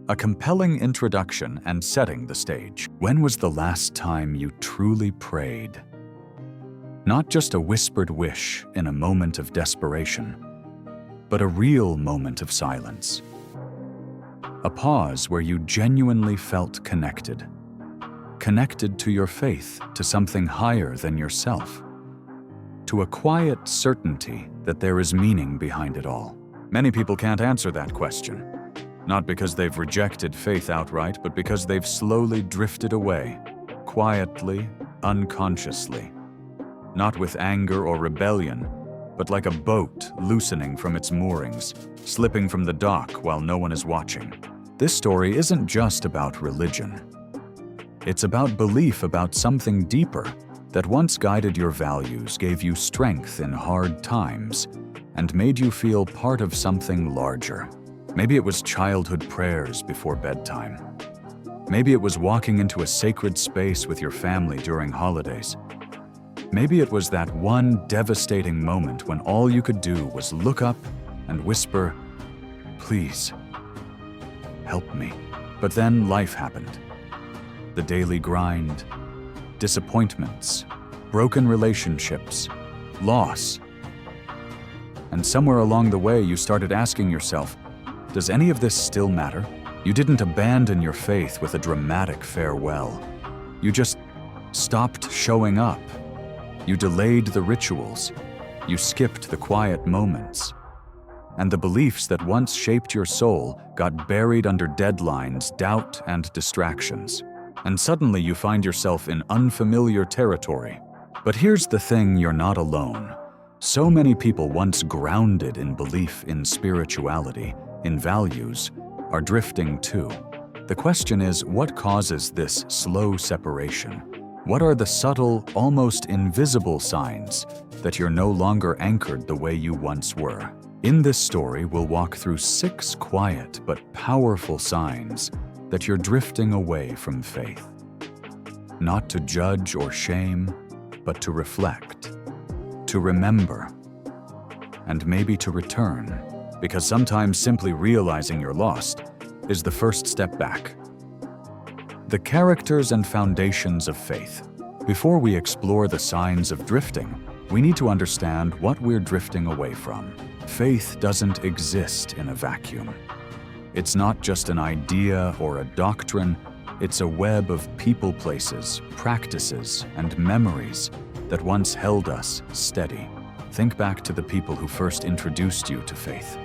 A compelling introduction and setting the stage. When was the last time you truly prayed? Not just a whispered wish in a moment of desperation, but a real moment of silence. A pause where you genuinely felt connected. Connected to your faith, to something higher than yourself. To a quiet certainty that there is meaning behind it all. Many people can't answer that question. Not because they've rejected faith outright, but because they've slowly drifted away, quietly, unconsciously. Not with anger or rebellion, but like a boat loosening from its moorings, slipping from the dock while no one is watching. This story isn't just about religion. It's about belief about something deeper that once guided your values, gave you strength in hard times, and made you feel part of something larger. Maybe it was childhood prayers before bedtime. Maybe it was walking into a sacred space with your family during holidays. Maybe it was that one devastating moment when all you could do was look up and whisper, "Please, help me." But then life happened. The daily grind, disappointments, broken relationships, loss. And somewhere along the way you started asking yourself, does any of this still matter? You didn't abandon your faith with a dramatic farewell. You just stopped showing up. You delayed the rituals. You skipped the quiet moments. And the beliefs that once shaped your soul got buried under deadlines, doubt, and distractions. And suddenly you find yourself in unfamiliar territory. But here's the thing, you're not alone. So many people once grounded in belief in spirituality, in values, are drifting too. The question is, what causes this slow separation? What are the subtle, almost invisible signs that you're no longer anchored the way you once were? In this story, we'll walk through 6 quiet but powerful signs that you're drifting away from faith. Not to judge or shame, but to reflect, to remember, and maybe to return. Because sometimes simply realizing you're lost is the first step back. The characters and foundations of faith. Before we explore the signs of drifting, we need to understand what we're drifting away from. Faith doesn't exist in a vacuum. It's not just an idea or a doctrine, it's a web of people, places, practices, and memories that once held us steady. Think back to the people who first introduced you to faith.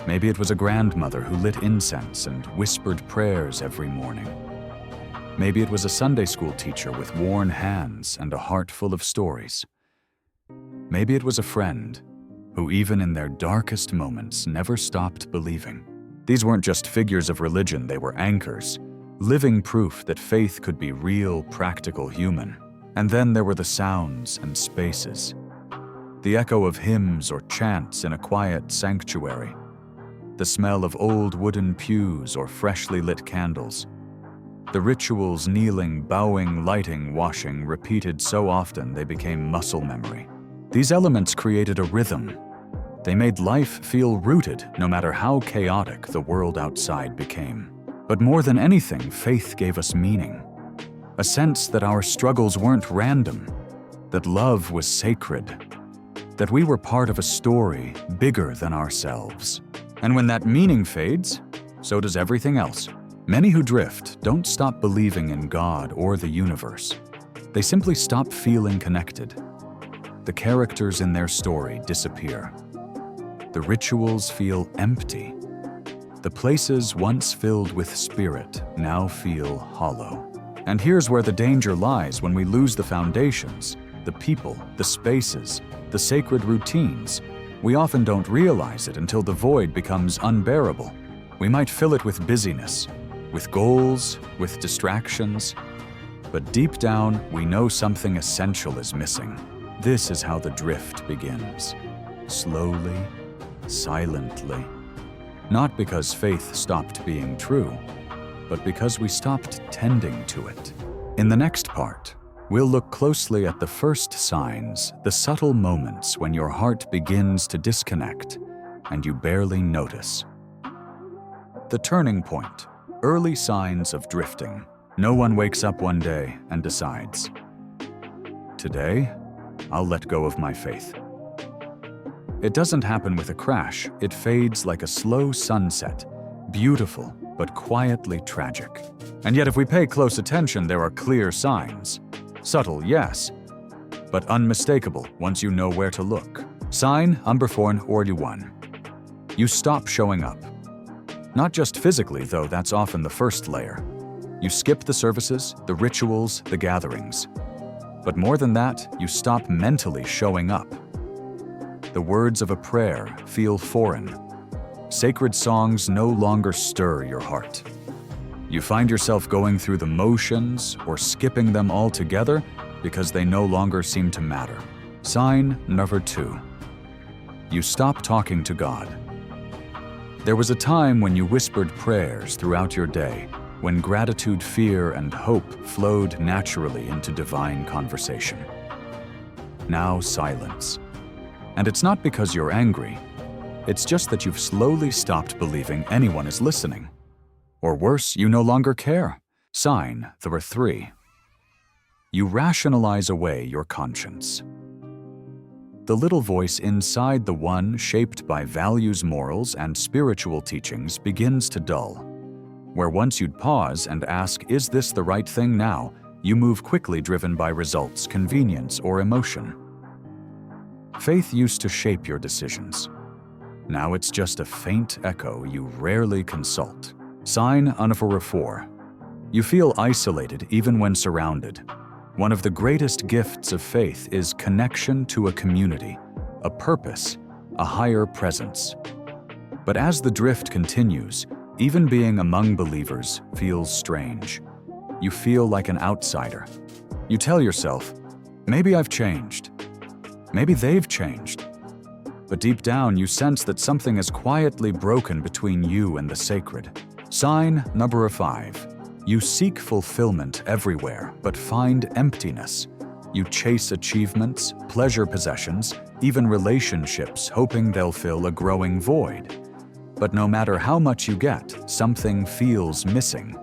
Maybe it was a grandmother who lit incense and whispered prayers every morning. Maybe it was a Sunday school teacher with worn hands and a heart full of stories. Maybe it was a friend who, even in their darkest moments, never stopped believing. These weren't just figures of religion, they were anchors, living proof that faith could be real, practical, human. And then there were the sounds and spaces. The echo of hymns or chants in a quiet sanctuary. The smell of old wooden pews or freshly lit candles. The rituals, kneeling, bowing, lighting, washing, repeated so often they became muscle memory. These elements created a rhythm. They made life feel rooted, no matter how chaotic the world outside became. But more than anything, faith gave us meaning. A sense that our struggles weren't random, that love was sacred, that we were part of a story bigger than ourselves. And when that meaning fades, so does everything else. Many who drift don't stop believing in God or the universe. They simply stop feeling connected. The characters in their story disappear. The rituals feel empty. The places once filled with spirit now feel hollow. And here's where the danger lies when we lose the foundations, the people, the spaces, the sacred routines. We often don't realize it until the void becomes unbearable. We might fill it with busyness, with goals, with distractions. But deep down, we know something essential is missing. This is how the drift begins. Slowly, silently. Not because faith stopped being true, but because we stopped tending to it. In the next part, we'll look closely at the first signs, the subtle moments when your heart begins to disconnect and you barely notice. The turning point. Early signs of drifting. No one wakes up one day and decides, "Today, I'll let go of my faith." It doesn't happen with a crash. It fades like a slow sunset, beautiful but quietly tragic. And yet if we pay close attention, there are clear signs. Subtle, yes, but unmistakable once you know where to look. Sign number 41. You stop showing up. Not just physically, though that's often the first layer. You skip the services, the rituals, the gatherings. But more than that, you stop mentally showing up. The words of a prayer feel foreign. Sacred songs no longer stir your heart. You find yourself going through the motions or skipping them altogether because they no longer seem to matter. Sign number 2. You stop talking to God. There was a time when you whispered prayers throughout your day, when gratitude, fear, and hope flowed naturally into divine conversation. Now silence. And it's not because you're angry. It's just that you've slowly stopped believing anyone is listening. Or worse, you no longer care. Sign number 3. You rationalize away your conscience. The little voice inside the one shaped by values, morals, and spiritual teachings begins to dull. Where once you'd pause and ask, "Is this the right thing now?" you move quickly, driven by results, convenience, or emotion. Faith used to shape your decisions. Now it's just a faint echo you rarely consult. Sign number 4. You feel isolated even when surrounded. One of the greatest gifts of faith is connection to a community, a purpose, a higher presence. But as the drift continues, even being among believers feels strange. You feel like an outsider. You tell yourself, "Maybe I've changed. Maybe they've changed." But deep down, you sense that something is quietly broken between you and the sacred. Sign number 5. You seek fulfillment everywhere, but find emptiness. You chase achievements, pleasure possessions, even relationships, hoping they'll fill a growing void. But no matter how much you get, something feels missing.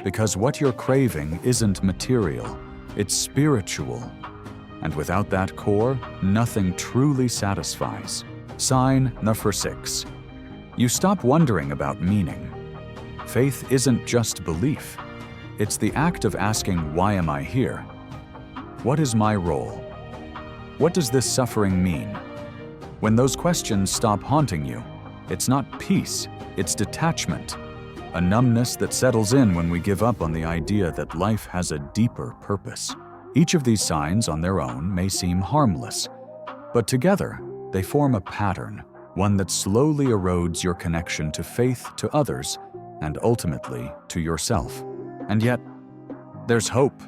Because what you're craving isn't material, it's spiritual. And without that core, nothing truly satisfies. Sign number 6. You stop wondering about meaning. Faith isn't just belief. It's the act of asking, "Why am I here? What is my role? What does this suffering mean?" When those questions stop haunting you, it's not peace, it's detachment. A numbness that settles in when we give up on the idea that life has a deeper purpose. Each of these signs on their own may seem harmless, but together they form a pattern, one that slowly erodes your connection to faith, to others, and ultimately to yourself. And yet, there's hope.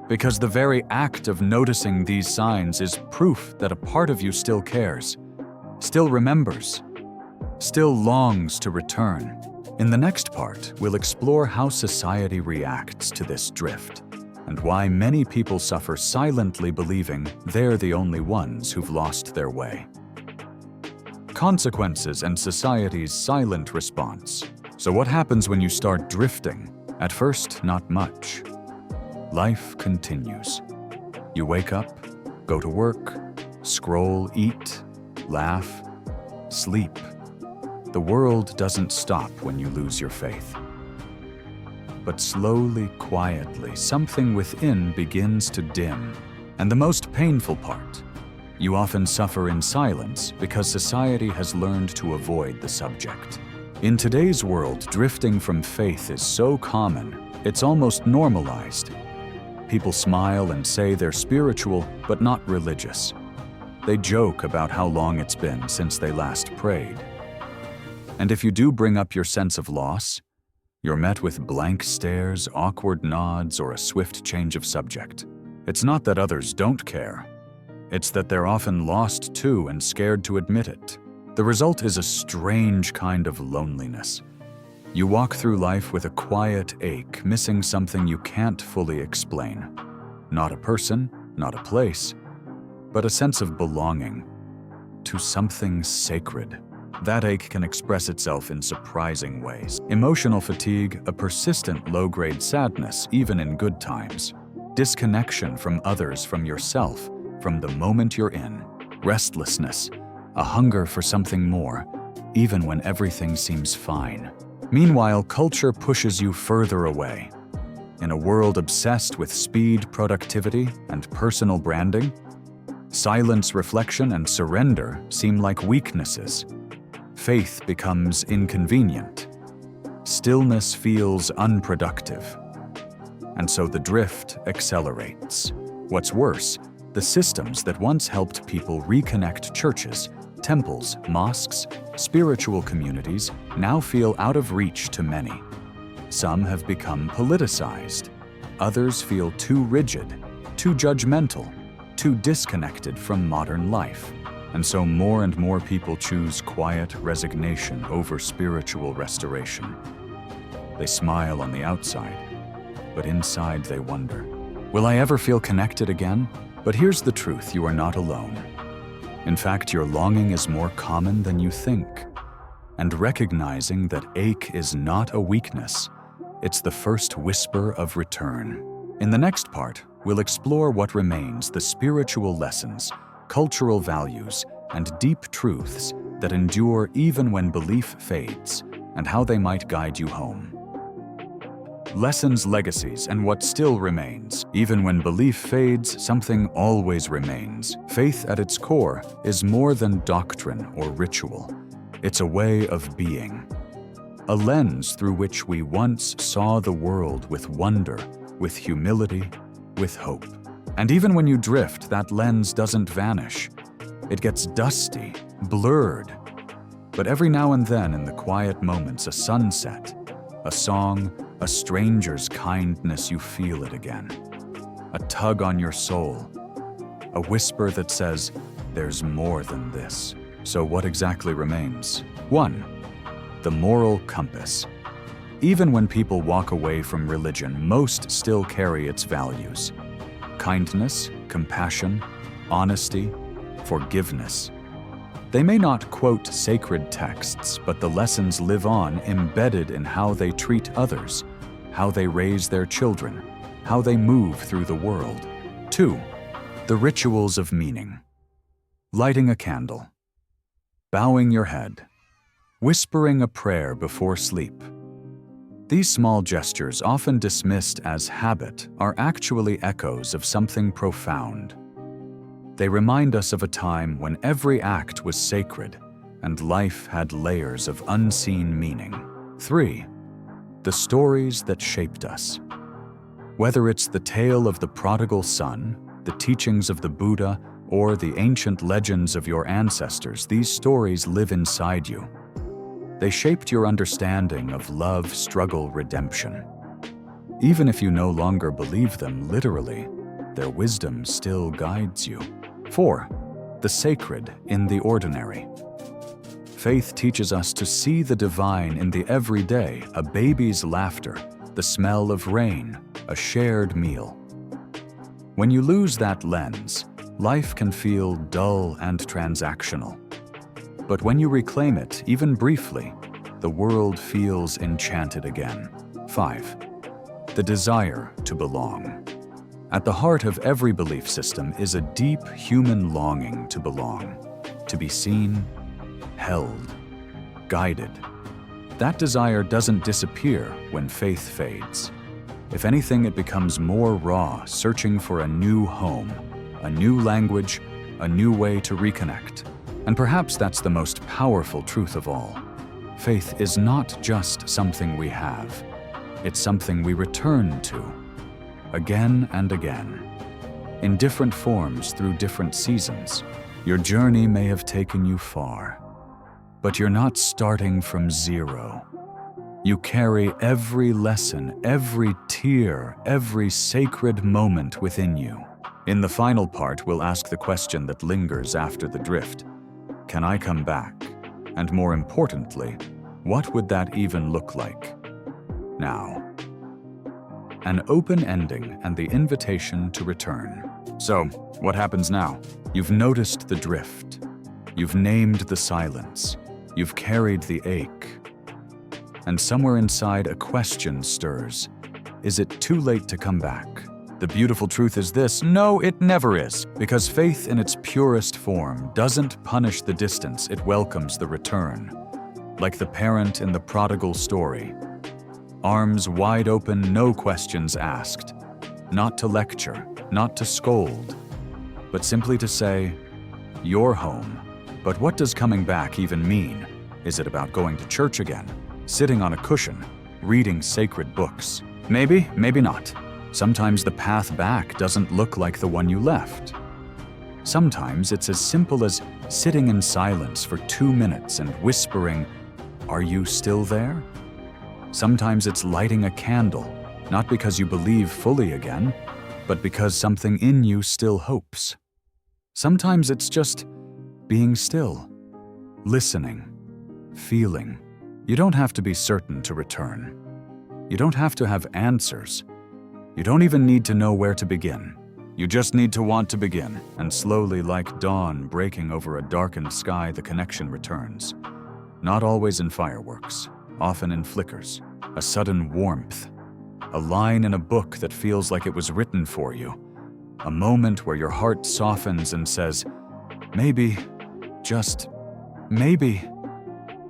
Because the very act of noticing these signs is proof that a part of you still cares, still remembers, still longs to return. In the next part, we'll explore how society reacts to this drift, and why many people suffer silently believing they're the only ones who've lost their way. Consequences and society's silent response. So what happens when you start drifting? At first, not much. Life continues. You wake up, go to work, scroll, eat, laugh, sleep. The world doesn't stop when you lose your faith. But slowly, quietly, something within begins to dim. And the most painful part, you often suffer in silence because society has learned to avoid the subject. In today's world, drifting from faith is so common, it's almost normalized. People smile and say they're spiritual, but not religious. They joke about how long it's been since they last prayed. And if you do bring up your sense of loss, you're met with blank stares, awkward nods, or a swift change of subject. It's not that others don't care. It's that they're often lost too and scared to admit it. The result is a strange kind of loneliness. You walk through life with a quiet ache, missing something you can't fully explain. Not a person, not a place, but a sense of belonging to something sacred. That ache can express itself in surprising ways. Emotional fatigue, a persistent low-grade sadness even in good times. Disconnection from others, from yourself, from the moment you're in. Restlessness, a hunger for something more, even when everything seems fine. Meanwhile, culture pushes you further away. In a world obsessed with speed, productivity, and personal branding, silence, reflection, and surrender seem like weaknesses. Faith becomes inconvenient. Stillness feels unproductive. And so the drift accelerates. What's worse, the systems that once helped people reconnect, churches, temples, mosques, spiritual communities, now feel out of reach to many. Some have become politicized. Others feel too rigid, too judgmental, too disconnected from modern life. And so more and more people choose quiet resignation over spiritual restoration. They smile on the outside, but inside they wonder, will I ever feel connected again? But here's the truth, you are not alone. In fact, your longing is more common than you think. And recognizing that ache is not a weakness, it's the first whisper of return. In the next part, we'll explore what remains, the spiritual lessons, cultural values, and deep truths that endure even when belief fades, and how they might guide you home. Lessons, legacies, and what still remains. Even when belief fades, something always remains. Faith at its core is more than doctrine or ritual. It's a way of being. A lens through which we once saw the world with wonder, with humility, with hope. And even when you drift, that lens doesn't vanish. It gets dusty, blurred. But every now and then, in the quiet moments, a sunset, a song, a stranger's kindness, you feel it again. A tug on your soul. A whisper that says, there's more than this. So what exactly remains? 1. The moral compass. Even when people walk away from religion, most still carry its values. Kindness, compassion, honesty, forgiveness. They may not quote sacred texts, but the lessons live on, embedded in how they treat others, how they raise their children, how they move through the world. 2. The rituals of meaning. Lighting a candle, bowing your head, whispering a prayer before sleep. These small gestures, often dismissed as habit, are actually echoes of something profound. They remind us of a time when every act was sacred and life had layers of unseen meaning. 3. The stories that shaped us. Whether it's the tale of the prodigal son, the teachings of the Buddha, or the ancient legends of your ancestors, these stories live inside you. They shaped your understanding of love, struggle, redemption. Even if you no longer believe them literally, their wisdom still guides you. 4. The sacred in the ordinary. Faith teaches us to see the divine in the everyday, a baby's laughter, the smell of rain, a shared meal. When you lose that lens, life can feel dull and transactional. But when you reclaim it, even briefly, the world feels enchanted again. 5. The desire to belong. At the heart of every belief system is a deep human longing to belong, to be seen, held, guided. That desire doesn't disappear when faith fades. If anything, it becomes more raw, searching for a new home, a new language, a new way to reconnect. And perhaps that's the most powerful truth of all. Faith is not just something we have. It's something we return to, again and again, in different forms through different seasons. Your journey may have taken you far, but you're not starting from zero. You carry every lesson, every tear, every sacred moment within you. In the final part, we'll ask the question that lingers after the drift. Can I come back? And more importantly, what would that even look like? Now, an open ending and the invitation to return. So, what happens now? You've noticed the drift. You've named the silence. You've carried the ache. And somewhere inside, a question stirs. Is it too late to come back? The beautiful truth is this: no, it never is, because faith in its purest form doesn't punish the distance, it welcomes the return. Like the parent in the prodigal story. Arms wide open, no questions asked. Not to lecture, not to scold, but simply to say, "You're home." But what does coming back even mean? Is it about going to church again? Sitting on a cushion? Reading sacred books? Maybe, maybe not. Sometimes the path back doesn't look like the one you left. Sometimes it's as simple as sitting in silence for 2 minutes and whispering, "Are you still there?" Sometimes it's lighting a candle, not because you believe fully again, but because something in you still hopes. Sometimes it's just being still, listening, feeling. You don't have to be certain to return. You don't have to have answers. You don't even need to know where to begin. You just need to want to begin, and slowly, like dawn breaking over a darkened sky, the connection returns. Not always in fireworks, often in flickers, a sudden warmth, a line in a book that feels like it was written for you, a moment where your heart softens and says, maybe, just maybe,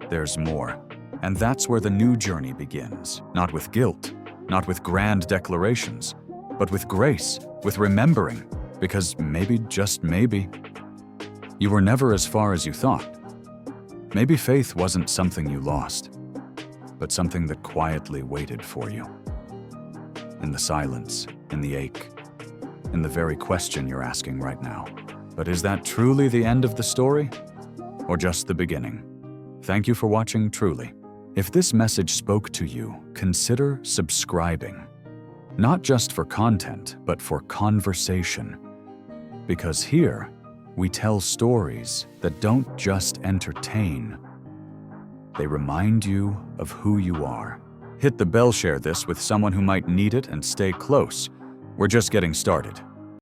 there's more. And that's where the new journey begins, not with guilt, not with grand declarations, but with grace, with remembering, because maybe, just maybe, you were never as far as you thought. Maybe faith wasn't something you lost, but something that quietly waited for you. In the silence, in the ache, in the very question you're asking right now. But is that truly the end of the story? Or just the beginning? Thank you for watching Truly. If this message spoke to you, consider subscribing. Not just for content, but for conversation. Because here, we tell stories that don't just entertain. They remind you of who you are. Hit the bell, share this with someone who might need it, and stay close. We're just getting started.